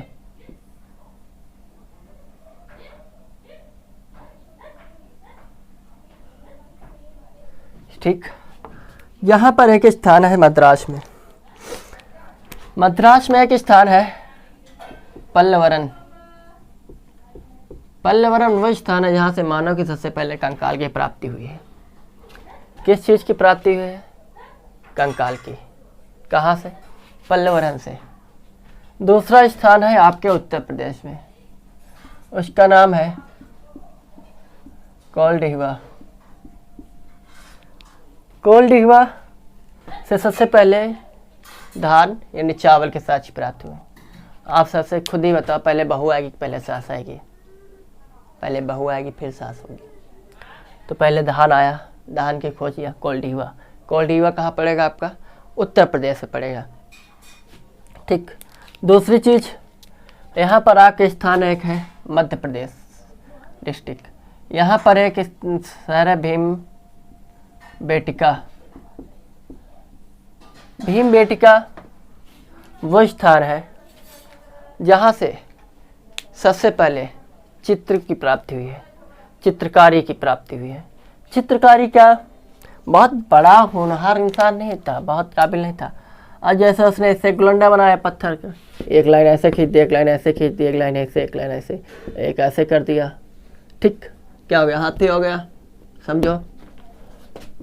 ठीक, यहाँ पर एक स्थान है मद्रास में। मद्रास में एक स्थान है पल्लवरन। पल्लवरन वह स्थान है जहाँ से मानव की सबसे पहले कंकाल की प्राप्ति हुई है। किस चीज़ की प्राप्ति हुई है? कंकाल की। कहाँ से? पल्लवरन से। दूसरा स्थान है आपके उत्तर प्रदेश में, उसका नाम है कोलडिहिवा। कोलडिहिवा से सबसे पहले धान यानी चावल के साथ प्राप्त हुए। आप सबसे खुद ही बताओ, पहले बहू आएगी पहले सास आएगी? पहले बहू आएगी फिर सास होगी। तो पहले धान आया, धान की खोज किया कोलडिहिवा। कोलडिहिवा कहाँ पड़ेगा आपका? उत्तर प्रदेश में पड़ेगा, ठीक। दूसरी चीज़, यहाँ पर आपके स्थान एक है मध्य प्रदेश डिस्ट्रिक्ट। यहाँ पर एक शहर है भीम बेटिका। भीम बेटिका वो स्थान है जहाँ से सबसे पहले चित्र की प्राप्ति हुई है, चित्रकारी की प्राप्ति हुई है। चित्रकारी क्या बहुत बड़ा होनहार इंसान नहीं था, बहुत काबिल नहीं था। आज जैसे उसने इससे गुलंडा बनाया पत्थर का, एक लाइन ऐसे खींच दी, एक लाइन ऐसे खींच दी, एक लाइन ऐसे, एक लाइन ऐसे, एक ऐसे कर दिया, ठीक। क्या हो गया? हाथी हो गया, समझो।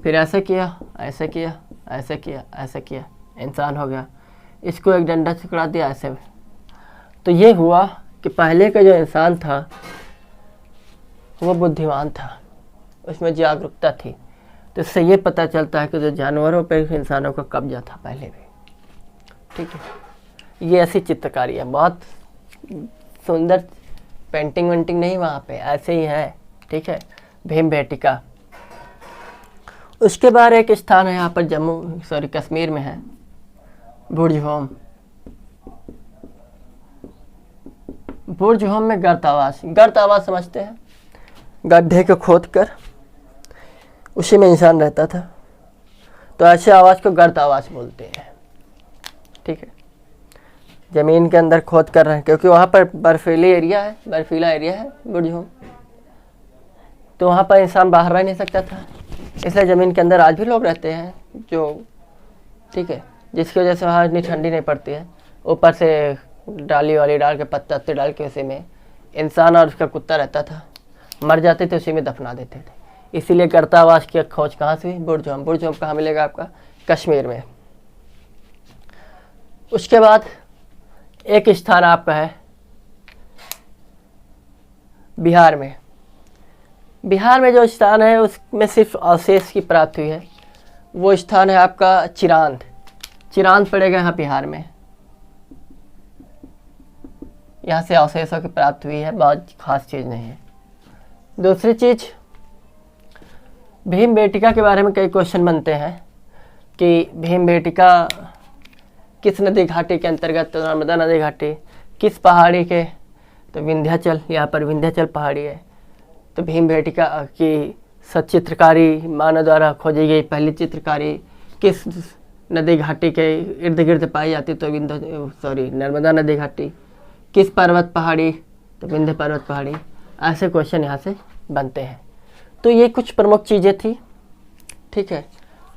फिर ऐसे किया, ऐसे किया, ऐसे किया, ऐसे किया, इंसान हो गया। इसको एक डंडा टुकड़ा दिया ऐसे। तो ये हुआ कि पहले का जो इंसान था वो बुद्धिमान था, उसमें जागरूकता थी। तो इससे ये पता चलता है कि जो जानवरों पर इंसानों का कब्जा था पहले भी, ठीक है। ये ऐसी चित्रकारी है, बहुत सुंदर पेंटिंग वेंटिंग नहीं वहाँ पे, ऐसे ही है, ठीक है। भीम बेटिका। उसके बाद एक स्थान है यहाँ पर कश्मीर में है, बुर्ज होम। बुर्ज होम में गर्त आवास। गर्त आवास समझते हैं? गड्ढे को खोद कर उसी में इंसान रहता था, तो ऐसे आवास को गर्त आवास बोलते हैं, ठीक है। ज़मीन के अंदर खोद कर रहे हैं, क्योंकि वहाँ पर बर्फीली एरिया है, बर्फीला एरिया है बुर्ज होम, तो वहाँ पर इंसान बाहर रह नहीं सकता था, इसलिए ज़मीन के अंदर आज भी लोग रहते हैं जो, ठीक है, जिसकी वजह से वहाँ इतनी ठंडी नहीं पड़ती है। ऊपर से डाली वाली डाल के पत्ते डाल के उसी में इंसान और उसका कुत्ता रहता था, मर जाते थे उसी में दफना देते थे। इसीलिए गर्तावास की खोज कहाँ से हुई? बुर्ज होम। बुर्ज होम कहाँ मिलेगा आपका? कश्मीर में। उसके बाद एक स्थान आपका है बिहार में। बिहार में जो स्थान है उसमें सिर्फ अवशेष की प्राप्ति हुई है, वो स्थान है आपका चिरांद। चिरांद पड़ेगा यहाँ बिहार में, यहाँ से अवशेषों की प्राप्ति हुई है, बहुत खास चीज़ नहीं है। दूसरी चीज़, भीम बेटिका के बारे में कई क्वेश्चन बनते हैं, कि भीमबेटका किस नदी घाटी के अंतर्गत, तो नर्मदा नदी घाटी। किस पहाड़ी के, तो विंध्याचल, यहाँ पर विंध्याचल पहाड़ी है। तो भीमबेटका की सचित्रकारी मानव द्वारा खोजी गई पहली चित्रकारी किस नदी घाटी के इर्द गिर्द पाई जाती, तो नर्मदा नदी घाटी। किस पर्वत पहाड़ी, तो विंध्य पर्वत पहाड़ी। ऐसे क्वेश्चन यहाँ से बनते हैं। तो ये कुछ प्रमुख चीज़ें थी, ठीक है।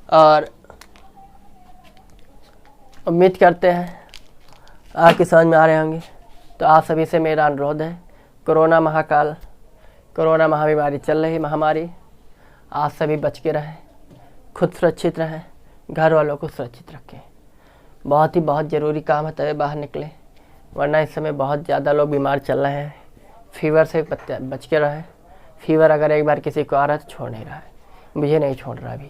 और उम्मीद करते हैं आपकी समझ में आ रहे होंगे। तो आप सभी से मेरा अनुरोध है, कोरोना महाबीमारी चल रही महामारी, आप सभी बच के रहें, खुद सुरक्षित रहें, घर वालों को सुरक्षित रखें। बहुत ज़रूरी काम है तभी बाहर निकलें, वरना इस समय बहुत ज़्यादा लोग बीमार चल रहे हैं। फीवर से बच के रहें। फीवर अगर एक बार किसी को आ रहा है तो छोड़ नहीं रहा है, मुझे नहीं छोड़ रहा। अभी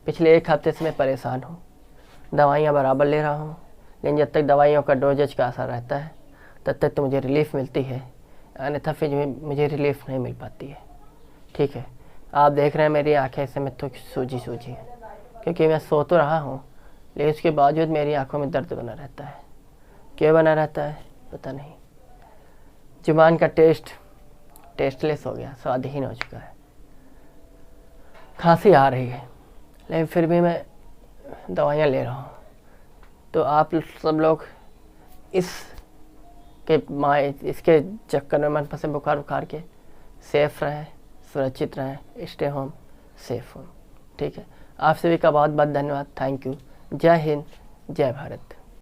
पिछले 1 हफ्ते से मैं परेशान हूँ, दवाइयाँ बराबर ले रहा हूँ, लेकिन जब तक दवाइयों का डोजेज का असर रहता है तब तक तो मुझे रिलीफ मिलती है, अन्यथा फिर मुझे रिलीफ नहीं मिल पाती है, ठीक है। आप देख रहे हैं मेरी आंखें इस समय तो सूजी है, क्योंकि मैं सो तो रहा हूँ, लेकिन उसके बावजूद मेरी आंखों में दर्द बना रहता है। क्यों बना रहता है पता नहीं। जुबान का टेस्टलेस हो गया, स्वादहीन हो चुका है। खांसी आ रही है, लेकिन फिर भी मैं दवाइयाँ ले रहा हूँ। तो आप सब लोग इसके चक्कर में मन पसंद बुखार के सेफ रहें, सुरक्षित रहें, स्टे होम, सेफ होम, ठीक है। आप सभी का बहुत धन्यवाद। Thank you. जय हिंद, जय भारत।